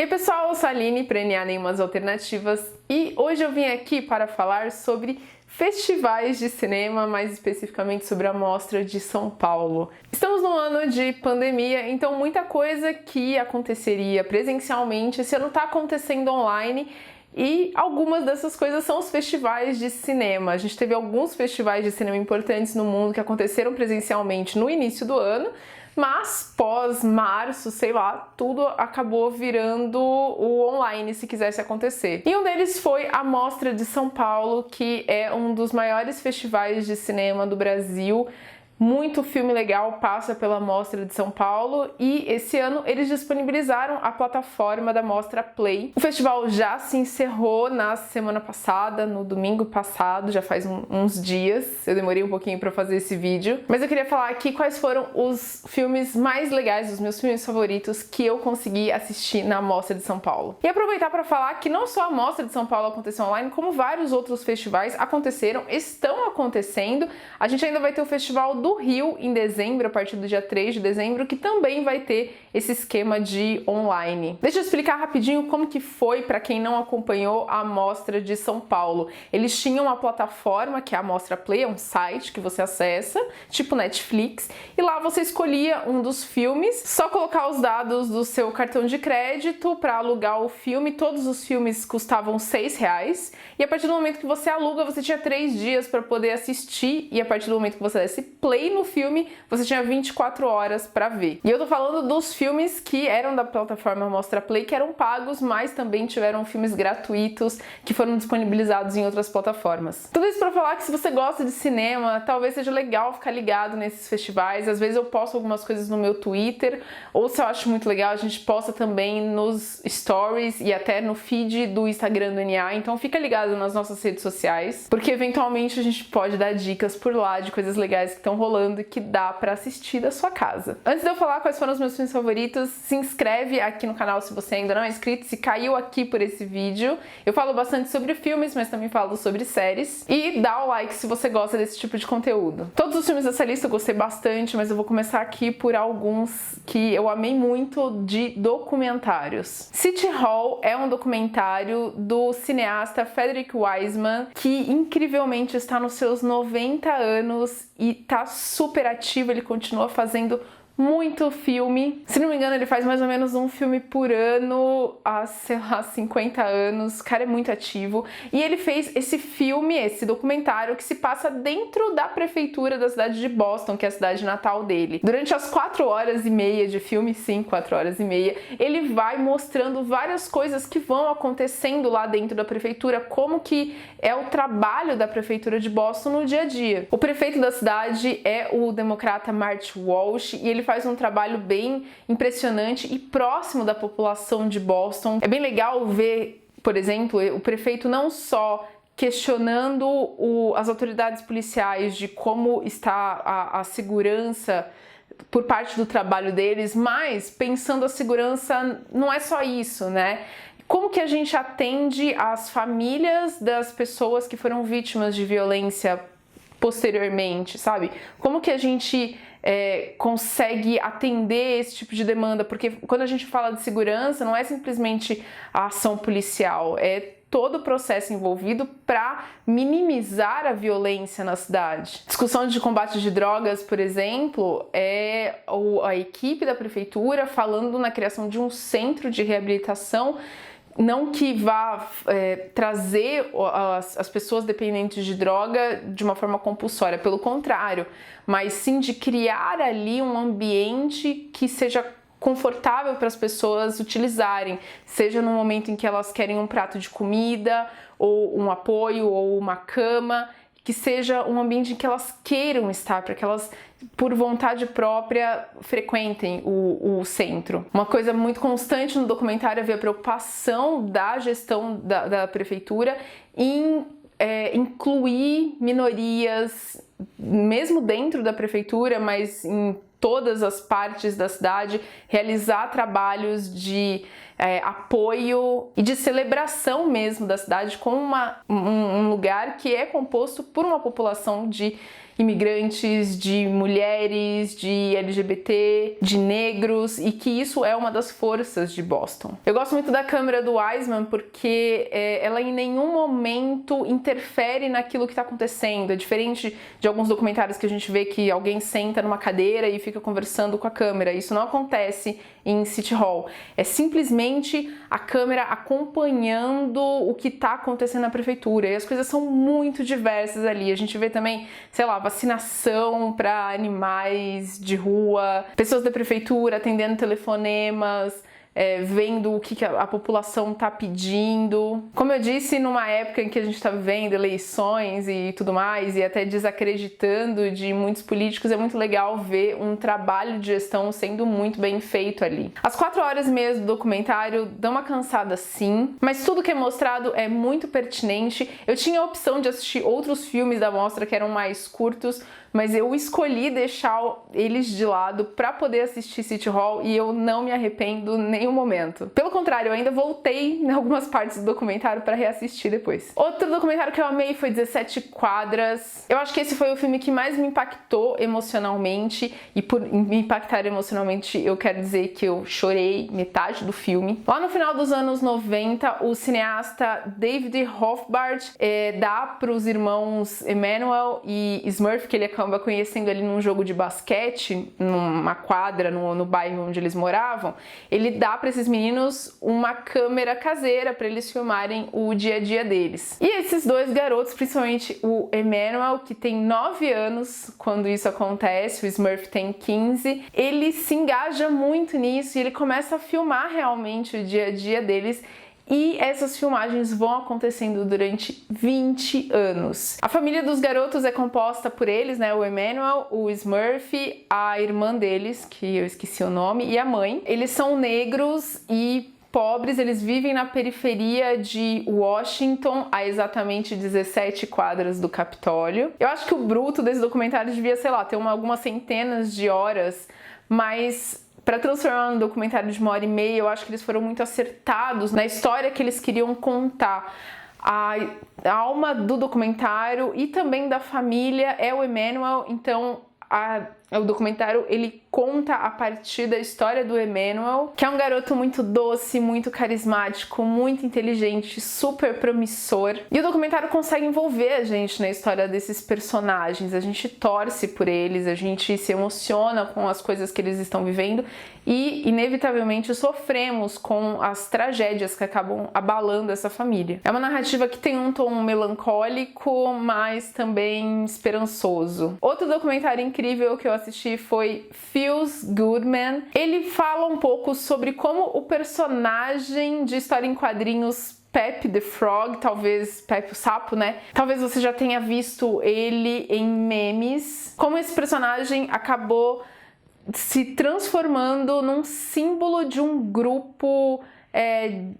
Hey pessoal, eu sou a Aline, para NA Nenhumas Alternativas, e hoje eu vim aqui para falar sobre festivais de cinema, mais especificamente sobre a Mostra de São Paulo. Estamos num ano de pandemia, então muita coisa que aconteceria presencialmente esse ano está acontecendo online. E algumas dessas coisas são os festivais de cinema. A gente teve alguns festivais de cinema importantes no mundo que aconteceram presencialmente no início do ano, mas pós-março, sei lá, tudo acabou virando o online se quisesse acontecer. E um deles foi a Mostra de São Paulo, que é um dos maiores festivais de cinema do Brasil. Muito filme legal passa pela Mostra de São Paulo e esse ano eles disponibilizaram a plataforma da Mostra Play. O festival já se encerrou na semana passada, no domingo passado, já faz uns dias. Eu demorei um pouquinho para fazer esse vídeo, mas eu queria falar aqui quais foram os filmes mais legais, os meus filmes favoritos que eu consegui assistir na Mostra de São Paulo. E aproveitar para falar que não só a Mostra de São Paulo aconteceu online, como vários outros festivais aconteceram, estão acontecendo. A gente ainda vai ter o Festival do Rio em dezembro, a partir do dia 3 de dezembro, que também vai ter esse esquema de online. Deixa eu explicar rapidinho como que foi para quem não acompanhou a Mostra de São Paulo. Eles tinham uma plataforma que é a Mostra Play, é um site que você acessa, tipo Netflix, e lá você escolhia um dos filmes, só colocar os dados do seu cartão de crédito para alugar o filme. Todos os filmes custavam R$6 e a partir do momento que você aluga, você tinha 3 dias para poder assistir, e a partir do momento que você desse play no filme, você tinha 24 horas para ver. E eu tô falando dos filmes que eram da plataforma Mostra Play, que eram pagos, mas também tiveram filmes gratuitos que foram disponibilizados em outras plataformas. Tudo isso para falar que se você gosta de cinema, talvez seja legal ficar ligado nesses festivais. Às vezes eu posto algumas coisas no meu Twitter, ou se eu acho muito legal, a gente posta também nos stories e até no feed do Instagram do NA, então fica ligado nas nossas redes sociais, porque eventualmente a gente pode dar dicas por lá de coisas legais que estão rolando e que dá pra assistir da sua casa. Antes de eu falar quais foram os meus filmes favoritos, se inscreve aqui no canal se você ainda não é inscrito, se caiu aqui por esse vídeo. Eu falo bastante sobre filmes, mas também falo sobre séries. E dá o like se você gosta desse tipo de conteúdo. Todos os filmes dessa lista eu gostei bastante, mas eu vou começar aqui por alguns que eu amei muito de documentários. City Hall é um documentário do cineasta Frederick Wiseman, que incrivelmente está nos seus 90 anos e tá super ativo, ele continua fazendo muito filme. Se não me engano, ele faz mais ou menos um filme por ano há, sei lá, 50 anos. O cara é muito ativo. E ele fez esse filme, esse documentário, que se passa dentro da prefeitura da cidade de Boston, que é a cidade natal dele. Durante as 4 horas e meia de filme, sim, 4 horas e meia, ele vai mostrando várias coisas que vão acontecendo lá dentro da prefeitura, como que é o trabalho da prefeitura de Boston no dia a dia. O prefeito da cidade é o democrata Marty Walsh, e ele faz um trabalho bem impressionante e próximo da população de Boston. É bem legal ver, por exemplo, o prefeito não só questionando as autoridades policiais de como está a segurança por parte do trabalho deles, mas pensando a segurança não é só isso, né? Como que a gente atende as famílias das pessoas que foram vítimas de violência posteriormente, sabe? Como que a gente consegue atender esse tipo de demanda? Porque quando a gente fala de segurança, não é simplesmente a ação policial, é todo o processo envolvido para minimizar a violência na cidade. Discussão de combate de drogas, por exemplo, é a equipe da prefeitura falando na criação de um centro de reabilitação, não que vá trazer as pessoas dependentes de droga de uma forma compulsória, pelo contrário, mas sim de criar ali um ambiente que seja confortável para as pessoas utilizarem, seja no momento em que elas querem um prato de comida, ou um apoio, ou uma cama, que seja um ambiente em que elas queiram estar, para que elas, por vontade própria, frequentem o centro. Uma coisa muito constante no documentário é ver a preocupação da gestão da prefeitura em incluir minorias, mesmo dentro da prefeitura, mas em todas as partes da cidade, realizar trabalhos de apoio e de celebração mesmo da cidade com um lugar que é composto por uma população de imigrantes, de mulheres, de LGBT, de negros, e que isso é uma das forças de Boston. Eu gosto muito da câmera do Wiseman porque ela em nenhum momento interfere naquilo que está acontecendo. É diferente de alguns documentários que a gente vê que alguém senta numa cadeira e fica conversando com a câmera. Isso não acontece em City Hall. É simplesmente a câmera acompanhando o que está acontecendo na prefeitura. E as coisas são muito diversas ali. A gente vê também, sei lá, vacinação para animais de rua, pessoas da prefeitura atendendo telefonemas, vendo o que a população está pedindo. Como eu disse, numa época em que a gente está vivendo eleições e tudo mais, e até desacreditando de muitos políticos, é muito legal ver um trabalho de gestão sendo muito bem feito ali. As 4 horas mesmo do documentário dão uma cansada sim, mas tudo que é mostrado é muito pertinente. Eu tinha a opção de assistir outros filmes da mostra que eram mais curtos, mas eu escolhi deixar eles de lado para poder assistir City Hall e eu não me arrependo em nenhum momento. Pelo contrário, eu ainda voltei em algumas partes do documentário para reassistir depois. Outro documentário que eu amei foi 17 Quadras. Eu acho que esse foi o filme que mais me impactou emocionalmente, e por me impactar emocionalmente eu quero dizer que eu chorei metade do filme. Lá no final dos anos 90, o cineasta David Rothbard dá para os irmãos Emanuel e Smurf, que ele acaba conhecendo ali num jogo de basquete, numa quadra no bairro onde eles moravam, ele dá para esses meninos uma câmera caseira para eles filmarem o dia a dia deles. E esses dois garotos, principalmente o Emanuel, que tem 9 anos quando isso acontece, o Smurf tem 15, ele se engaja muito nisso e ele começa a filmar realmente o dia a dia deles. E essas filmagens vão acontecendo durante 20 anos. A família dos garotos é composta por eles, né? O Emanuel, o Smurf, a irmã deles, que eu esqueci o nome, e a mãe. Eles são negros e pobres, eles vivem na periferia de Washington, a exatamente 17 quadras do Capitólio. Eu acho que o bruto desse documentário devia, sei lá, ter algumas centenas de horas, mas para transformar num documentário de 1h30, eu acho que eles foram muito acertados na história que eles queriam contar. A alma do documentário e também da família é o Emanuel, então o documentário ele conta a partir da história do Emanuel, que é um garoto muito doce, muito carismático, muito inteligente, super promissor. E o documentário consegue envolver a gente na história desses personagens, a gente torce por eles, a gente se emociona com as coisas que eles estão vivendo e, inevitavelmente, sofremos com as tragédias que acabam abalando essa família. É uma narrativa que tem um tom melancólico, mas também esperançoso. Outro documentário incrível que eu assisti foi Feels Good Man. Ele fala um pouco sobre como o personagem de história em quadrinhos Pepe the Frog, talvez Pepe o Sapo, né? Talvez você já tenha visto ele em memes. Como esse personagem acabou se transformando num símbolo de um grupo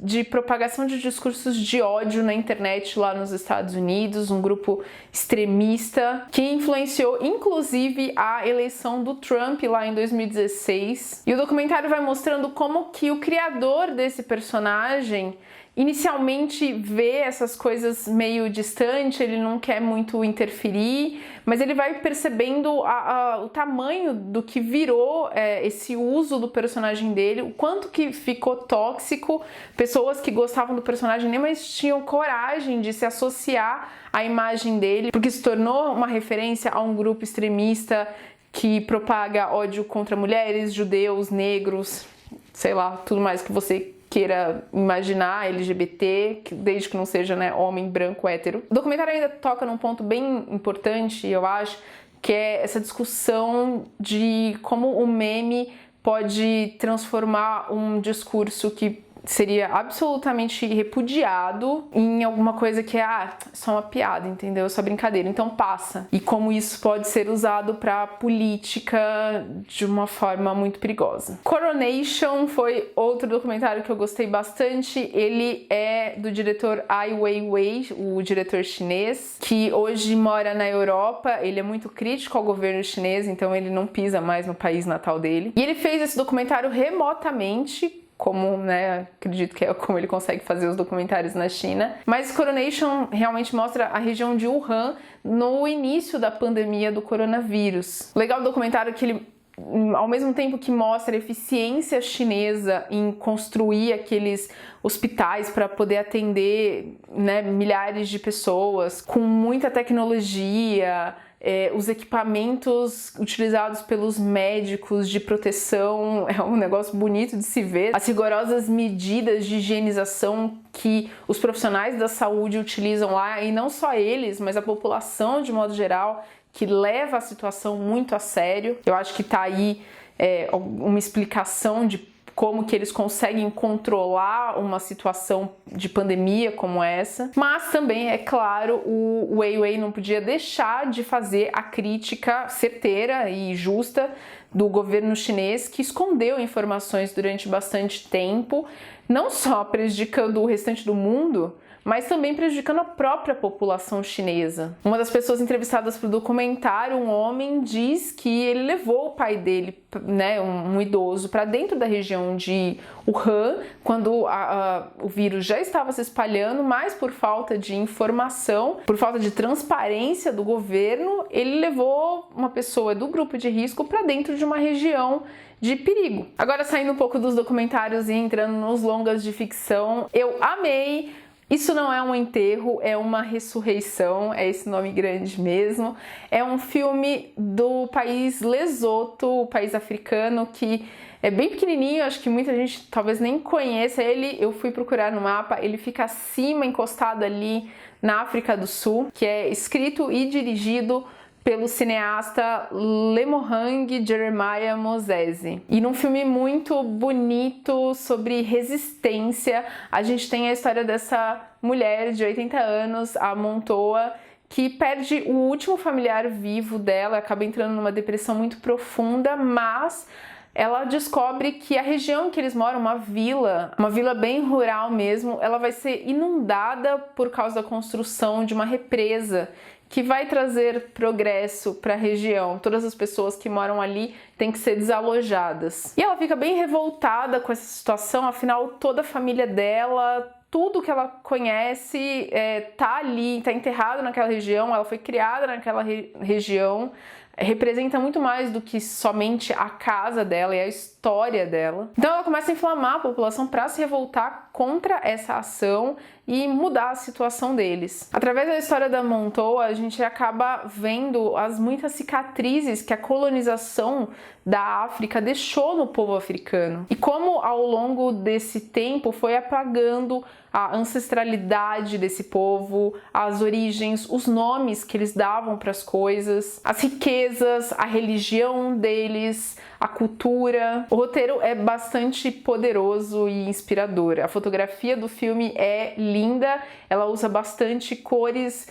de propagação de discursos de ódio na internet lá nos Estados Unidos, um grupo extremista que influenciou inclusive a eleição do Trump lá em 2016. E o documentário vai mostrando como que o criador desse personagem inicialmente vê essas coisas meio distante, ele não quer muito interferir, mas ele vai percebendo o tamanho do que virou esse uso do personagem dele, o quanto que ficou tóxico, pessoas que gostavam do personagem nem mais tinham coragem de se associar à imagem dele, porque se tornou uma referência a um grupo extremista que propaga ódio contra mulheres, judeus, negros, sei lá, tudo mais que você queira imaginar, LGBT, desde que não seja, né, homem branco hétero. O documentário ainda toca num ponto bem importante, eu acho, que é essa discussão de como o meme pode transformar um discurso que seria absolutamente repudiado em alguma coisa que é só uma piada, entendeu? Só brincadeira. Então passa. E como isso pode ser usado para política de uma forma muito perigosa. Coronation foi outro documentário que eu gostei bastante. Ele é do diretor Ai Weiwei, o diretor chinês, que hoje mora na Europa. Ele é muito crítico ao governo chinês, então ele não pisa mais no país natal dele. E ele fez esse documentário remotamente, como, né, acredito que é como ele consegue fazer os documentários na China. Mas Coronation realmente mostra a região de Wuhan no início da pandemia do coronavírus. Legal do documentário que ele, ao mesmo tempo que mostra a eficiência chinesa em construir aqueles hospitais para poder atender, né, milhares de pessoas, com muita tecnologia, os equipamentos utilizados pelos médicos de proteção, é um negócio bonito de se ver. As rigorosas medidas de higienização que os profissionais da saúde utilizam lá, e não só eles, mas a população de modo geral, que leva a situação muito a sério. Eu acho que tá aí uma explicação de como que eles conseguem controlar uma situação de pandemia como essa. Mas também, é claro, o Weiwei não podia deixar de fazer a crítica certeira e justa do governo chinês, que escondeu informações durante bastante tempo, não só prejudicando o restante do mundo, mas também prejudicando a própria população chinesa. Uma das pessoas entrevistadas para o documentário, um homem, diz que ele levou o pai dele, né, um idoso, para dentro da região de Wuhan, quando o vírus já estava se espalhando, mas por falta de informação, por falta de transparência do governo, ele levou uma pessoa do grupo de risco para dentro de uma região de perigo. Agora, saindo um pouco dos documentários e entrando nos longas de ficção, eu amei. Isso não é um enterro, é uma ressurreição, é esse nome grande mesmo. É um filme do país Lesoto, o país africano, que é bem pequenininho, acho que muita gente talvez nem conheça ele. Eu fui procurar no mapa, ele fica acima, encostado ali na África do Sul, que é escrito e dirigido pelo cineasta Lemohang Jeremiah Mosese. E num filme muito bonito sobre resistência, a gente tem a história dessa mulher de 80 anos, a Montoa, que perde o último familiar vivo dela, acaba entrando numa depressão muito profunda, mas ela descobre que a região que eles moram, uma vila bem rural mesmo, ela vai ser inundada por causa da construção de uma represa que vai trazer progresso para a região. Todas as pessoas que moram ali têm que ser desalojadas. E ela fica bem revoltada com essa situação, afinal toda a família dela, tudo que ela conhece tá ali, tá enterrado naquela região, ela foi criada naquela região, representa muito mais do que somente a casa dela e a história dela. Então ela começa a inflamar a população para se revoltar contra essa ação e mudar a situação deles. Através da história da Montoa, a gente acaba vendo as muitas cicatrizes que a colonização da África deixou no povo africano. E como ao longo desse tempo foi apagando a ancestralidade desse povo, as origens, os nomes que eles davam para as coisas, as riquezas, a religião deles, a cultura. O roteiro é bastante poderoso e inspirador. A fotografia do filme é linda, ela usa bastante cores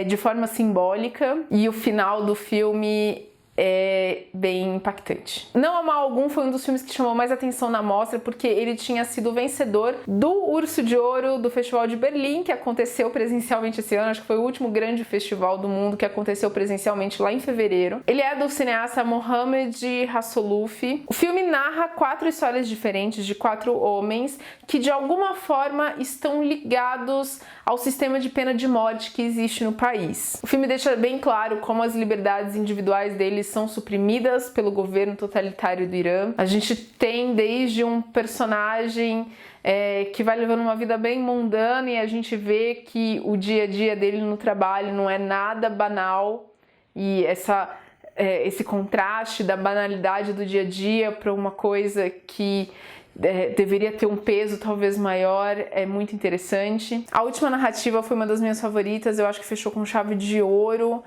de forma simbólica e o final do filme é bem impactante. Não há mal algum, foi um dos filmes que chamou mais atenção na mostra, porque ele tinha sido vencedor do Urso de Ouro do Festival de Berlim, que aconteceu presencialmente esse ano, acho que foi o último grande festival do mundo que aconteceu presencialmente lá em fevereiro. Ele é do cineasta Mohamed Rassouluf. O filme narra 4 histórias diferentes de 4 homens que de alguma forma estão ligados ao sistema de pena de morte que existe no país. O filme deixa bem claro como as liberdades individuais deles são suprimidas pelo governo totalitário do Irã. A gente tem desde um personagem que vai levando uma vida bem mundana e a gente vê que o dia a dia dele no trabalho não é nada banal, e esse contraste da banalidade do dia a dia para uma coisa que deveria ter um peso talvez maior, é muito interessante. A última narrativa foi uma das minhas favoritas, eu acho que fechou com chave de ouro,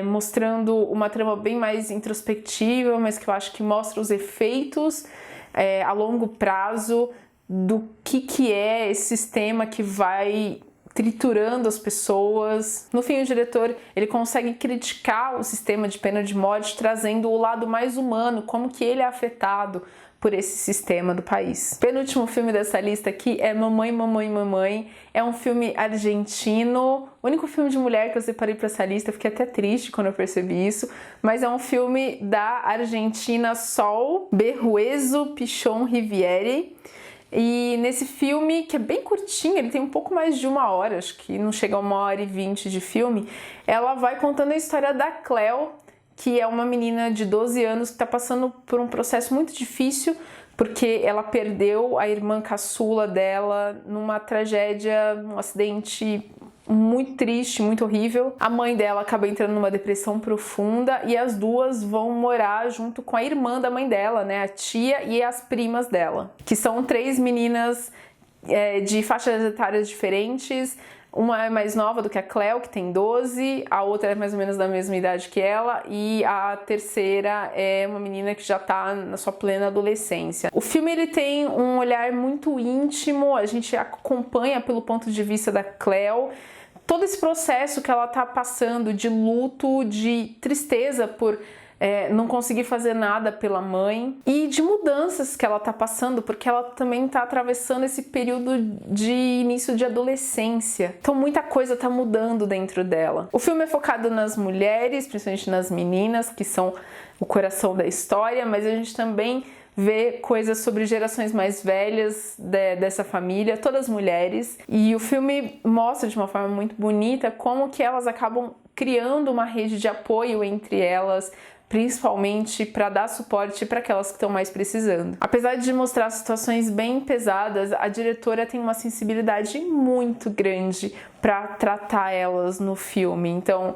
mostrando uma trama bem mais introspectiva, mas que eu acho que mostra os efeitos a longo prazo do que é esse sistema que vai triturando as pessoas. No fim, o diretor ele consegue criticar o sistema de pena de morte, trazendo o lado mais humano, como que ele é afetado por esse sistema do país. Penúltimo filme dessa lista aqui é Mamãe, Mamãe, Mamãe. É um filme argentino, o único filme de mulher que eu separei para essa lista. Eu fiquei até triste quando eu percebi isso, mas é um filme da Argentina Sol Berruezo Pichon Riviere. E nesse filme, que é bem curtinho, ele tem um pouco mais de 1 hora, acho que não chega a 1h20 de filme, ela vai contando a história da Cleo, que é uma menina de 12 anos que está passando por um processo muito difícil, porque ela perdeu a irmã caçula dela numa tragédia, um acidente muito triste, muito horrível. A mãe dela acaba entrando numa depressão profunda e as duas vão morar junto com a irmã da mãe dela, né, a tia e as primas dela, que são 3 meninas de faixas etárias diferentes. Uma é mais nova do que a Cleo, que tem 12, a outra é mais ou menos da mesma idade que ela, e a terceira é uma menina que já tá na sua plena adolescência. O filme ele tem um olhar muito íntimo, a gente acompanha pelo ponto de vista da Cleo todo esse processo que ela tá passando de luto, de tristeza por não conseguir fazer nada pela mãe e de mudanças que ela tá passando, porque ela também tá atravessando esse período de início de adolescência. Então muita coisa tá mudando dentro dela. O filme é focado nas mulheres, principalmente nas meninas, que são o coração da história, mas a gente também vê coisas sobre gerações mais velhas dessa família, todas mulheres, e o filme mostra de uma forma muito bonita como que elas acabam criando uma rede de apoio entre elas, principalmente para dar suporte para aquelas que estão mais precisando. Apesar de mostrar situações bem pesadas, a diretora tem uma sensibilidade muito grande para tratar elas no filme. Então,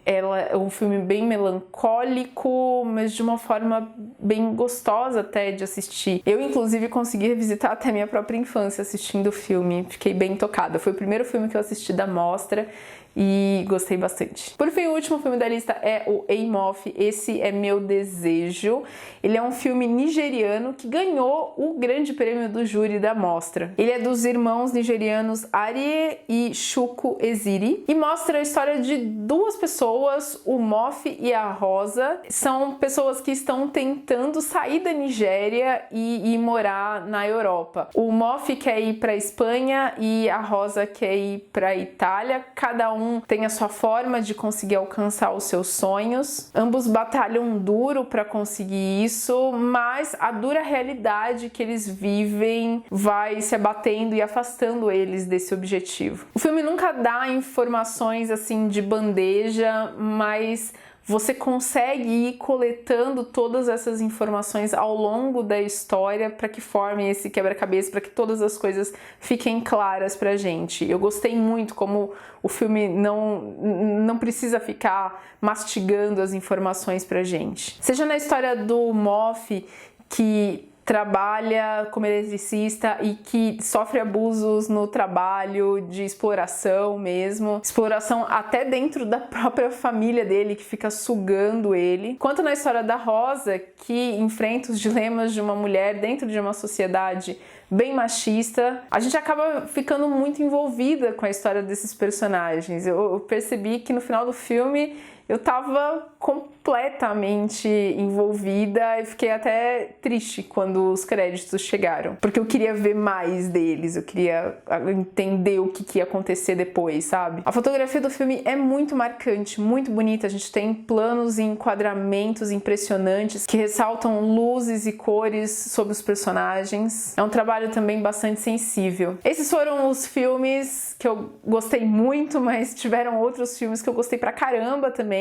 ela é um filme bem melancólico, mas de uma forma bem gostosa até de assistir. Eu, inclusive, consegui revisitar até minha própria infância assistindo o filme. Fiquei bem tocada. Foi o primeiro filme que eu assisti da mostra e gostei bastante. Por fim, o último filme da lista é o Amof, Esse é Meu Desejo. Ele é um filme nigeriano que ganhou o grande prêmio do júri da mostra. Ele é dos irmãos nigerianos Arie e Shuku Eziri e mostra a história de 2 pessoas, o Mof e a Rosa. São pessoas que estão tentando sair da Nigéria e ir morar na Europa. O Mof quer ir para a Espanha e a Rosa quer ir para a Itália. Cada um tem a sua forma de conseguir alcançar os seus sonhos. Ambos batalham duro para conseguir isso, mas a dura realidade que eles vivem vai se abatendo e afastando eles desse objetivo. O filme nunca dá informações assim de bandeja, mas você consegue ir coletando todas essas informações ao longo da história para que formem esse quebra-cabeça, para que todas as coisas fiquem claras pra gente. Eu gostei muito como o filme não precisa ficar mastigando as informações pra gente. Seja na história do Mof, que trabalha como eletricista e que sofre abusos no trabalho, de exploração mesmo, exploração até dentro da própria família dele, que fica sugando ele, quanto na história da Rosa, que enfrenta os dilemas de uma mulher dentro de uma sociedade bem machista. A gente acaba ficando muito envolvida com a história desses personagens. Eu percebi que no final do filme eu tava completamente envolvida e fiquei até triste quando os créditos chegaram, porque eu queria ver mais deles, eu queria entender o que ia acontecer depois, sabe? A fotografia do filme é muito marcante, muito bonita, a gente tem planos e enquadramentos impressionantes que ressaltam luzes e cores sobre os personagens. É um trabalho também bastante sensível. Esses foram os filmes que eu gostei muito, mas tiveram outros filmes que eu gostei pra caramba também.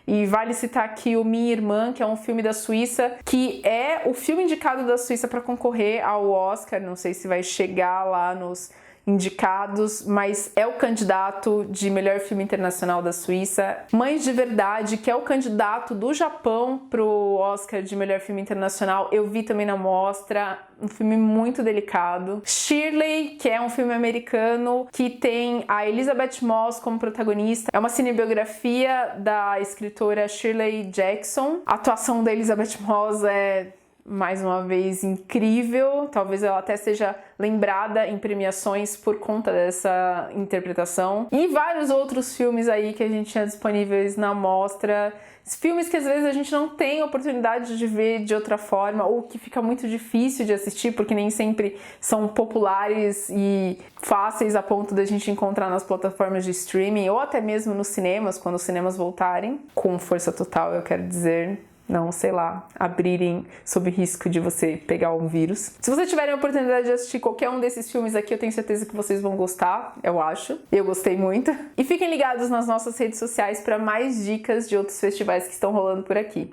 E vale citar aqui o Minha Irmã, que é um filme da Suíça, que é o filme indicado da Suíça para concorrer ao Oscar. Não sei se vai chegar lá nos indicados, mas é o candidato de melhor filme internacional da Suíça. Mães de Verdade, que é o candidato do Japão pro Oscar de melhor filme internacional, eu vi também na mostra, um filme muito delicado. Shirley, que é um filme americano que tem a Elizabeth Moss como protagonista, é uma cinebiografia da escritora Shirley Jackson. A atuação da Elizabeth Moss é mais uma vez incrível, talvez ela até seja lembrada em premiações por conta dessa interpretação. E vários outros filmes aí que a gente tinha disponíveis na mostra, filmes que às vezes a gente não tem oportunidade de ver de outra forma ou que fica muito difícil de assistir porque nem sempre são populares e fáceis a ponto da gente encontrar nas plataformas de streaming ou até mesmo nos cinemas, quando os cinemas voltarem, com força total, eu quero dizer. Não, sei lá, abrirem sob risco de você pegar um vírus. Se vocês tiverem a oportunidade de assistir qualquer um desses filmes aqui, eu tenho certeza que vocês vão gostar, eu acho. Eu gostei muito. E fiquem ligados nas nossas redes sociais para mais dicas de outros festivais que estão rolando por aqui.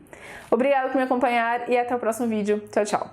Obrigada por me acompanhar e até o próximo vídeo. Tchau, tchau!